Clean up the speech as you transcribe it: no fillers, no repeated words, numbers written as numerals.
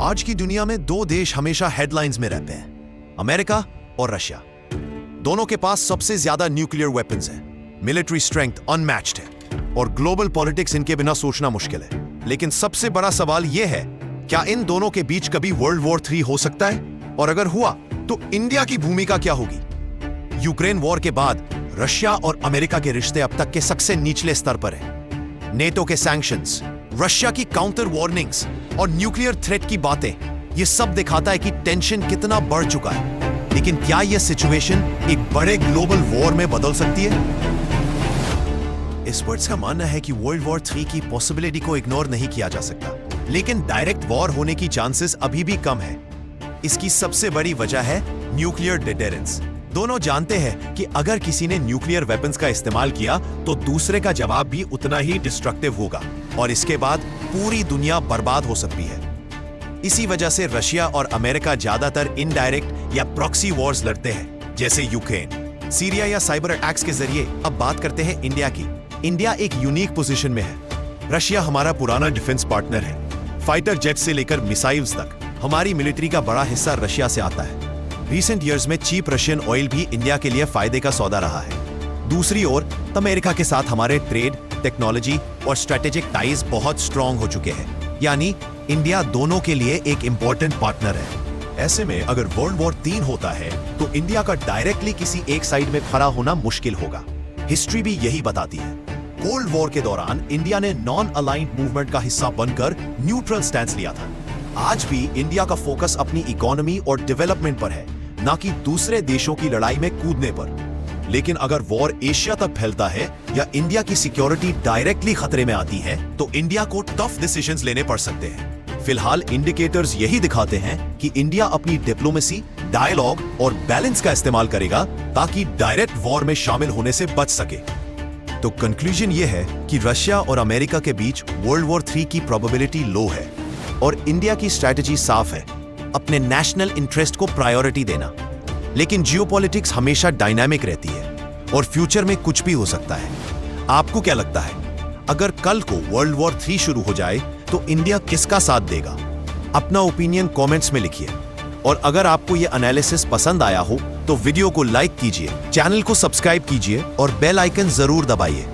आज की दुनिया में दो देश हमेशा हेडलाइंस में रहते हैं, अमेरिका और रशिया। दोनों के पास सबसे ज्यादा न्यूक्लियर वेपन्स हैं, मिलिट्री स्ट्रेंथ अनमैच्ड है और ग्लोबल पॉलिटिक्स इनके बिना सोचना मुश्किल है। लेकिन सबसे बड़ा सवाल यह है, क्या इन दोनों के बीच कभी वर्ल्ड वॉर 3 हो सकता है? और अगर हुआ तो इंडिया की भूमिका क्या होगी? यूक्रेन वॉर के बाद रशिया और अमेरिका के रिश्ते अब तक के सबसे निचले स्तर पर हैं। नेटो के सैंक्शंस, रशिया की काउंटर वार्निंग्स और न्यूक्लियर थ्रेट की बातें, यह सब दिखाता है कि टेंशन कितना बढ़ चुका है। लेकिन क्या यह सिचुएशन एक बड़े ग्लोबल वॉर में बदल सकती है? एक्सपर्ट्स का मानना है कि वर्ल्ड वॉर 3 की पॉसिबिलिटी को इग्नोर नहीं किया जा सकता, लेकिन डायरेक्ट वॉर होने की चांसेस अभी भी कम है। इसकी सबसे बड़ी वजह है न्यूक्लियर डिटरेंस। दोनों जानते हैं कि अगर किसी ने न्यूक्लियर वेपन्स का इस्तेमाल किया तो दूसरे का जवाब भी उतना ही डिस्ट्रक्टिव होगा और इसके बाद पूरी दुनिया बर्बाद हो सकती है। इसी वजह से रशिया और अमेरिका ज्यादातर इनडायरेक्ट या प्रॉक्सी वॉर्स लड़ते हैं, जैसे यूक्रेन, सीरिया या साइबर अटैक्स के जरिए। अब बात करते हैं इंडिया की। इंडिया एक यूनिक पोजीशन में है। रशिया हमारा पुराना डिफेंस पार्टनर है। फाइटर जेट से लेकर मिसाइल्स तक हमारी मिलिट्री का बड़ा हिस्सा रशिया से आता है। रिसेंट ईयर्स में चीप रशियन ऑयल भी इंडिया के लिए फायदे का सौदा रहा है। दूसरी ओर अमेरिका के साथ हमारे ट्रेड, टेक्नोलॉजी और स्ट्रेटेजिक टाइज बहुत स्ट्रॉन्ग हो चुके हैं, यानी इंडिया दोनों के लिए एक इंपॉर्टेंट पार्टनर है। ऐसे में अगर वर्ल्ड वॉर 3 होता है तो इंडिया का डायरेक्टली किसी एक साइड में खड़ा होना मुश्किल होगा। हिस्ट्री भी यही बताती है। कोल्ड वॉर के दौरान इंडिया ने नॉन अलाइंड मूवमेंट का हिस्सा बनकर न्यूट्रल स्टैंड लिया था। आज भी इंडिया का फोकस अपनी इकोनॉमी और डेवलपमेंट पर है, ना कि दूसरे देशों की लड़ाई में कूदने पर। लेकिन अगर वॉर एशिया तक फैलता है या इंडिया की सिक्योरिटी डायरेक्टली खतरे में आती है तो इंडिया को टफ डिसीजंस लेने पड़ सकते हैं। फिलहाल इंडिकेटर्स यही दिखाते हैं कि इंडिया अपनी डिप्लोमेसी, डायलॉग और बैलेंस का इस्तेमाल करेगा ताकि डायरेक्ट वॉर में शामिल होने से बच सके। तो कंक्लूजन यह है कि रशिया और अमेरिका के बीच वर्ल्ड वॉर 3 की प्रोबेबिलिटी लो है और इंडिया की स्ट्रैटेजी साफ है, अपने नेशनल इंटरेस्ट को प्रायोरिटी देना। लेकिन जियोपॉलिटिक्स हमेशा डायनामिक रहती है और फ्यूचर में कुछ भी हो सकता है। आपको क्या लगता है, अगर कल को वर्ल्ड वॉर 3 शुरू हो जाए तो इंडिया किसका साथ देगा? अपना ओपिनियन कमेंट्स में लिखिए। और अगर आपको यह एनालिसिस पसंद आया हो तो वीडियो को लाइक कीजिए, चैनल को सब्सक्राइब कीजिए और बेल आइकन जरूर दबाइए।